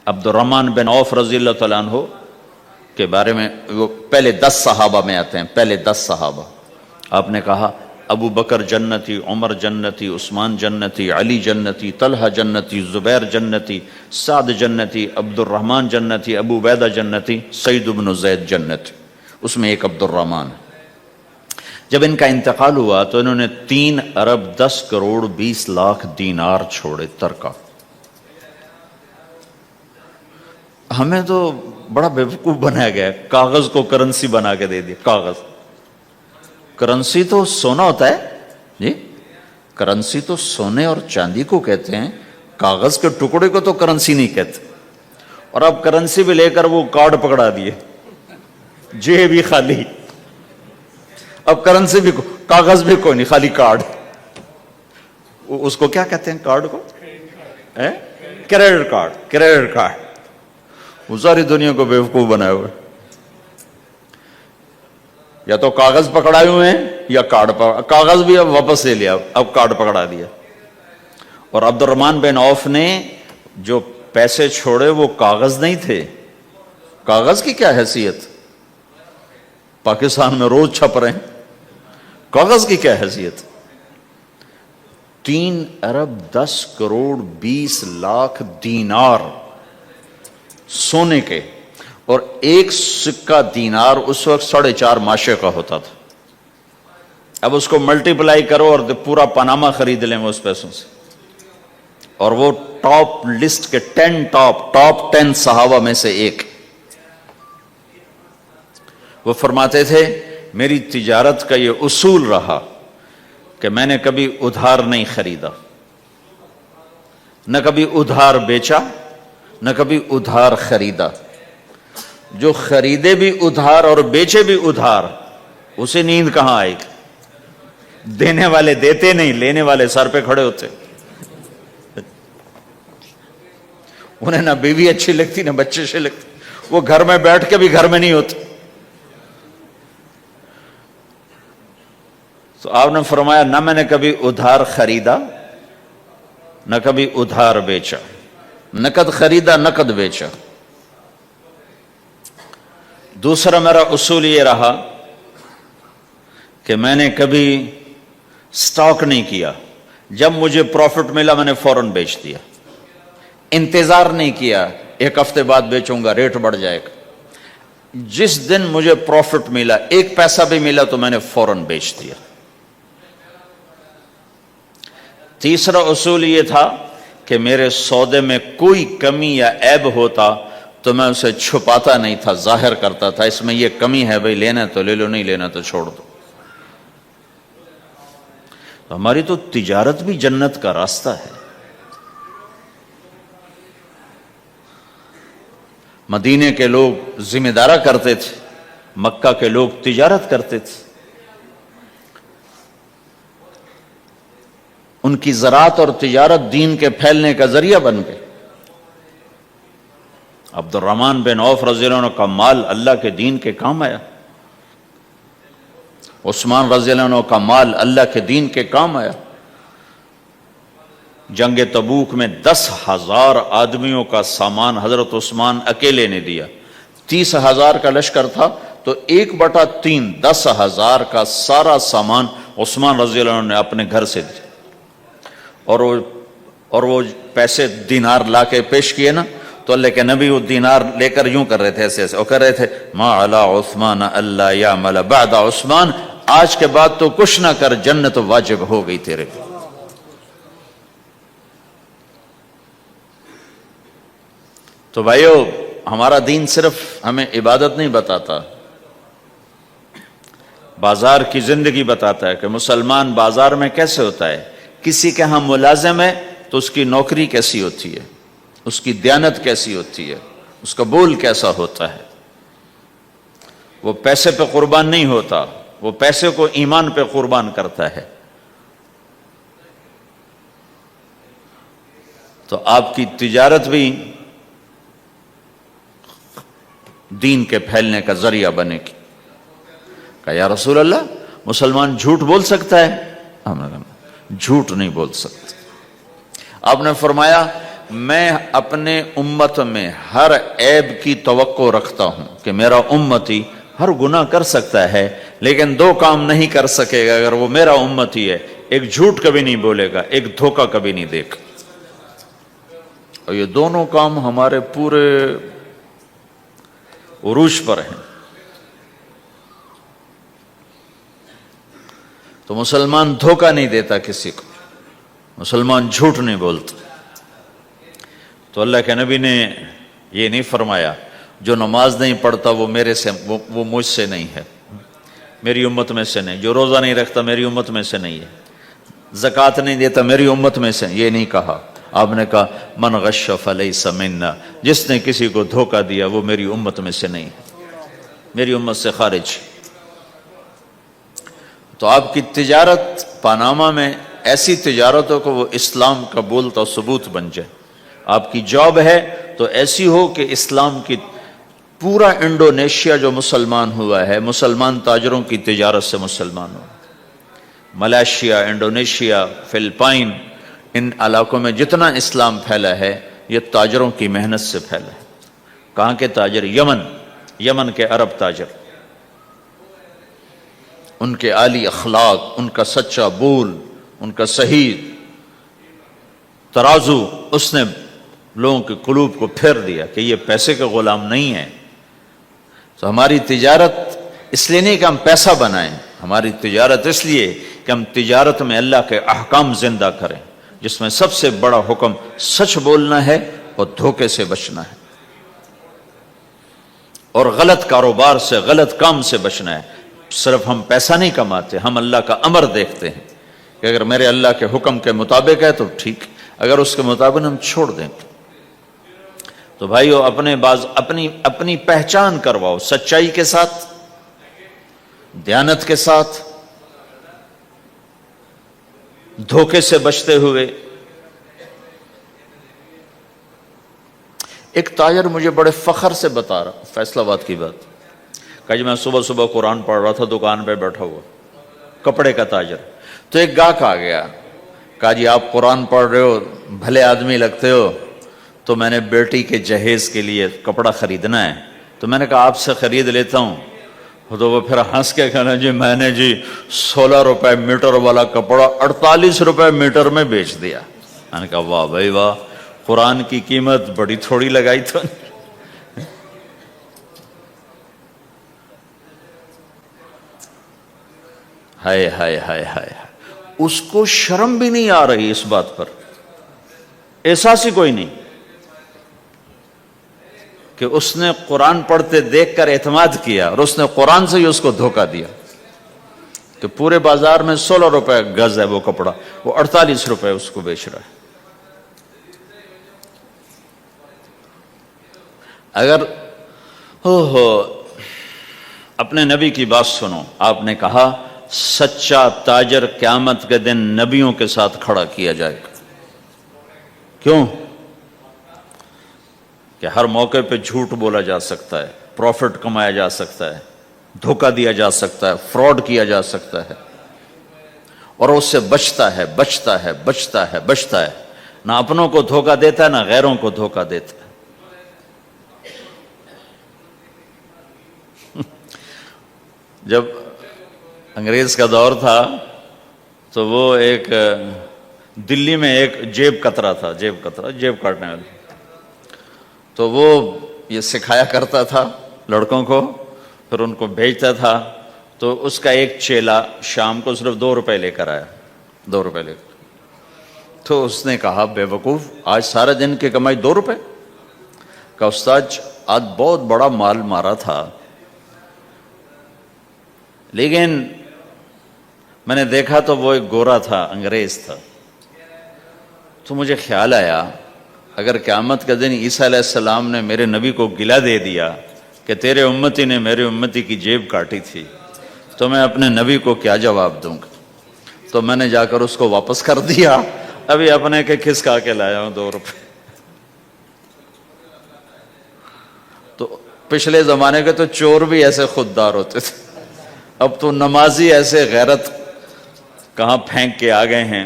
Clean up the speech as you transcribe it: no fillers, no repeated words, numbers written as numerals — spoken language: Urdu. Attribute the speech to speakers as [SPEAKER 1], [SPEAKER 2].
[SPEAKER 1] عبد الرحمن بن عوف رضی اللہ تعالیٰ عنہ کے بارے میں، وہ پہلے 10 صحابہ میں آتے ہیں، پہلے 10 صحابہ. آپ نے کہا ابو بکر جنتی، عمر جنتی، عثمان جنتی، علی جنتی، طلحہ جنتی، زبیر جنتی، سعد جنتی، عبد الرحمن جنتی، ابو عبیدہ جنتی، سعید بن زید جنتی. اس میں ایک عبد الرحمن. جب ان کا انتقال ہوا تو انہوں نے 3 ارب 10 کروڑ 20 لاکھ دینار چھوڑے ترکہ. ہمیں تو بڑا بیوقوف بنایا گیا ہے، کاغذ کو کرنسی بنا کے دے دیا. کاغذ، کرنسی تو سونا ہوتا ہے جی، کرنسی تو سونے اور چاندی کو کہتے ہیں، کاغذ کے ٹکڑے کو تو کرنسی نہیں کہتے. اور اب کرنسی بھی لے کر وہ کارڈ پکڑا دیے، جیب بھی خالی، اب کرنسی بھی کاغذ بھی کوئی نہیں، خالی کارڈ. اس کو کیا کہتے ہیں کارڈ کو؟ Credit card. کریڈٹ کارڈ وہ ساری دنیا کو بیوقوف بنائے ہوئے. یا تو کاغذ پکڑائے ہوئے ہیں یا کارڈ کاغذ بھی اب واپس لے لیا، اب کارڈ پکڑا دیا. اور عبد الرحمن بن عوف نے جو پیسے چھوڑے وہ کاغذ نہیں تھے. کاغذ کی کیا حیثیت، پاکستان میں روز چھپ رہے ہیں، کاغذ کی کیا حیثیت. 3 ارب 10 کروڑ 20 لاکھ دینار سونے کے، اور ایک سکہ دینار اس وقت 4.5 ماشے کا ہوتا تھا. اب اس کو ملٹیپلائی کرو اور پورا پاناما خرید لیں اس پیسوں سے. اور وہ ٹاپ لسٹ کے 10 ٹاپ 10 صحابہ میں سے ایک. وہ فرماتے تھے میری تجارت کا یہ اصول رہا کہ میں نے کبھی ادھار نہیں خریدا، نہ کبھی ادھار بیچا، نہ کبھی ادھار خریدا. جو خریدے بھی ادھار اور بیچے بھی ادھار، اسے نیند کہاں آئے گی؟ دینے والے دیتے نہیں، لینے والے سر پہ کھڑے ہوتے. انہیں نہ بیوی اچھی لگتی نہ بچے اچھے لگتے، وہ گھر میں بیٹھ کے بھی گھر میں نہیں ہوتے. تو آپ نے فرمایا نہ میں نے کبھی ادھار خریدا نہ کبھی ادھار بیچا، نقد خریدا نقد بیچا. دوسرا میرا اصول یہ رہا کہ میں نے کبھی سٹاک نہیں کیا، جب مجھے پروفٹ ملا میں نے فوراً بیچ دیا. انتظار نہیں کیا 1 ہفتے بعد بیچوں گا ریٹ بڑھ جائے گا. جس دن مجھے پروفٹ ملا 1 پیسہ بھی ملا تو میں نے فوراً بیچ دیا. تیسرا اصول یہ تھا کہ میرے سودے میں کوئی کمی یا عیب ہوتا تو میں اسے چھپاتا نہیں تھا، ظاہر کرتا تھا اس میں یہ کمی ہے، بھائی لینا تو لے لو، نہیں لینا تو چھوڑ دو. ہماری تو تجارت بھی جنت کا راستہ ہے. مدینے کے لوگ ذمہ دارا کرتے تھے، مکہ کے لوگ تجارت کرتے تھے. ان کی زراعت اور تجارت دین کے پھیلنے کا ذریعہ بن گئے. عبد الرحمن بن عوف رضی اللہ عنہ کا مال اللہ کے دین کے کام آیا. عثمان رضی اللہ عنہ کا مال اللہ کے دین کے کام آیا. جنگ تبوک میں 10,000 آدمیوں کا سامان حضرت عثمان اکیلے نے دیا. 30,000 کا لشکر تھا تو 1/3 10,000 کا سارا سامان عثمان رضی اللہ عنہ نے اپنے گھر سے دیا. اور وہ پیسے دینار لا کے پیش کیے نا تو اللہ کے نبی وہ دینار لے کر یوں کر رہے تھے، ایسے ایسے، اور کر رہے تھے ما علی عثمان اللہ یعمل بعد عثمان، آج کے بعد تو کچھ نہ کر، جنت واجب ہو گئی تیرے پہ. تو بھائیو ہمارا دین صرف ہمیں عبادت نہیں بتاتا، بازار کی زندگی بتاتا ہے کہ مسلمان بازار میں کیسے ہوتا ہے. کسی کے ہاں ملازم ہے تو اس کی نوکری کیسی ہوتی ہے، اس کی دیانت کیسی ہوتی ہے، اس کا بول کیسا ہوتا ہے. وہ پیسے پہ قربان نہیں ہوتا، وہ پیسے کو ایمان پہ قربان کرتا ہے. تو آپ کی تجارت بھی دین کے پھیلنے کا ذریعہ بنے گی. کہا یا رسول اللہ مسلمان جھوٹ بول سکتا ہے؟ ہم نے کہا جھوٹ نہیں بول سکتا. آپ نے فرمایا میں اپنے امت میں ہر عیب کی توقع رکھتا ہوں کہ میرا امتی ہر گناہ کر سکتا ہے لیکن دو کام نہیں کر سکے گا اگر وہ میرا امتی ہے، ایک جھوٹ کبھی نہیں بولے گا، ایک دھوکہ کبھی نہیں دے گا۔ اور یہ دونوں کام ہمارے پورے عروج پر ہیں۔ تو مسلمان دھوکہ نہیں دیتا کسی کو، مسلمان جھوٹ نہیں بولتا۔ تو اللہ کے نبی نے یہ نہیں فرمایا جو نماز نہیں پڑھتا وہ میرے سے، وہ مجھ سے نہیں ہے، میری امت میں سے نہیں، جو روزہ نہیں رکھتا میری امت میں سے نہیں ہے، زکوٰۃ نہیں دیتا میری امت میں سے، یہ نہیں کہا۔ آپ نے کہا من غش فلیس منا، جس نے کسی کو دھوکہ دیا وہ میری امت میں سے نہیں ہے، میری امت سے خارج۔ تو آپ کی تجارت پاناما میں ایسی تجارت ہو کہ وہ اسلام کا بولتا ثبوت بن جائے۔ آپ کی جاب ہے تو ایسی ہو کہ اسلام کی پورا انڈونیشیا جو مسلمان ہوا ہے، مسلمان تاجروں کی تجارت سے مسلمان ہو۔ ملائیشیا، انڈونیشیا، فلپائن، ان علاقوں میں جتنا اسلام پھیلا ہے یہ تاجروں کی محنت سے پھیلا ہے۔ کہاں کے تاجر؟ یمن کے عرب تاجر، ان کے عالی اخلاق، ان کا سچا بول، ان کا صحیح ترازو، اس نے لوگوں کے قلوب کو پھیر دیا کہ یہ پیسے کے غلام نہیں ہیں۔ تو ہماری تجارت اس لیے نہیں کہ ہم پیسہ بنائیں، ہماری تجارت اس لیے کہ ہم تجارت میں اللہ کے احکام زندہ کریں، جس میں سب سے بڑا حکم سچ بولنا ہے اور دھوکے سے بچنا ہے، اور غلط کاروبار سے، غلط کام سے بچنا ہے۔ صرف ہم پیسہ نہیں کماتے، ہم اللہ کا امر دیکھتے ہیں کہ اگر میرے اللہ کے حکم کے مطابق ہے تو ٹھیک، اگر اس کے مطابق ہم چھوڑ دیں تو بھائیو اپنی پہچان کرواؤ سچائی کے ساتھ، دیانت کے ساتھ، دھوکے سے بچتے ہوئے۔ ایک تاجر مجھے بڑے فخر سے بتا رہا، فیصل آباد کی بات، کہ جی میں صبح صبح قرآن پڑھ رہا تھا، دکان پہ بیٹھا ہوا، کپڑے کا تاجر، تو ایک گاہک آ گیا، کہا جی آپ قرآن پڑھ رہے ہو، بھلے آدمی لگتے ہو، تو میں نے بیٹی کے جہیز کے لیے کپڑا خریدنا ہے، تو میں نے کہا آپ سے خرید لیتا ہوں۔ تو وہ پھر ہنس کے کہنا جی میں نے 16 روپے میٹر والا کپڑا 48 روپے میٹر میں بیچ دیا۔ میں نے کہا واہ بھائی واہ، قرآن کی قیمت بڑی تھوڑی لگائی تو۔ ہائے ہائے ہائے ہائے، اس کو شرم بھی نہیں آ رہی اس بات پر، احساس ہی کوئی نہیں کہ اس نے قرآن پڑھتے دیکھ کر اعتماد کیا، اور اس نے قرآن سے ہی اس کو دھوکہ دیا کہ پورے بازار میں 16 روپے گز ہے وہ کپڑا، وہ 48 روپے اس کو بیچ رہا ہے۔ اگر اپنے نبی کی بات سنو، آپ نے کہا سچا تاجر قیامت کے دن نبیوں کے ساتھ کھڑا کیا جائے گا۔ کیوں؟ کہ ہر موقع پہ جھوٹ بولا جا سکتا ہے، پروفٹ کمایا جا سکتا ہے، دھوکہ دیا جا سکتا ہے، فراڈ کیا جا سکتا ہے، اور اس سے بچتا ہے بچتا ہے بچتا ہے بچتا ہے، نہ اپنوں کو دھوکہ دیتا ہے نہ غیروں کو دھوکہ دیتا ہے۔ جب انگریز کا دور تھا تو وہ ایک دلی میں ایک جیب کترا تھا، جیب کاٹنے والا، تو وہ یہ سکھایا کرتا تھا لڑکوں کو، پھر ان کو بھیجتا تھا، تو اس کا ایک چیلا شام کو صرف 2 روپے لے کر آیا، 2 روپے لے کر، تو اس نے کہا بے وقوف آج سارے دن کی کمائی 2 روپے؟ کہا استاد آج بہت بڑا مال مارا تھا، لیکن میں نے دیکھا تو وہ ایک گورا تھا، انگریز تھا، تو مجھے خیال آیا اگر قیامت کا دن عیسیٰ علیہ السلام نے میرے نبی کو گلہ دے دیا کہ تیرے امتی نے میرے امتی کی جیب کاٹی تھی، تو میں اپنے نبی کو کیا جواب دوں گا؟ تو میں نے جا کر اس کو واپس کر دیا، ابھی اپنے کے کھسکا کے لایا ہوں 2 روپے۔ تو پچھلے زمانے کے تو چور بھی ایسے خوددار ہوتے تھے، اب تو نمازی ایسے غیرت کہاں پھینک کے آ گئے ہیں۔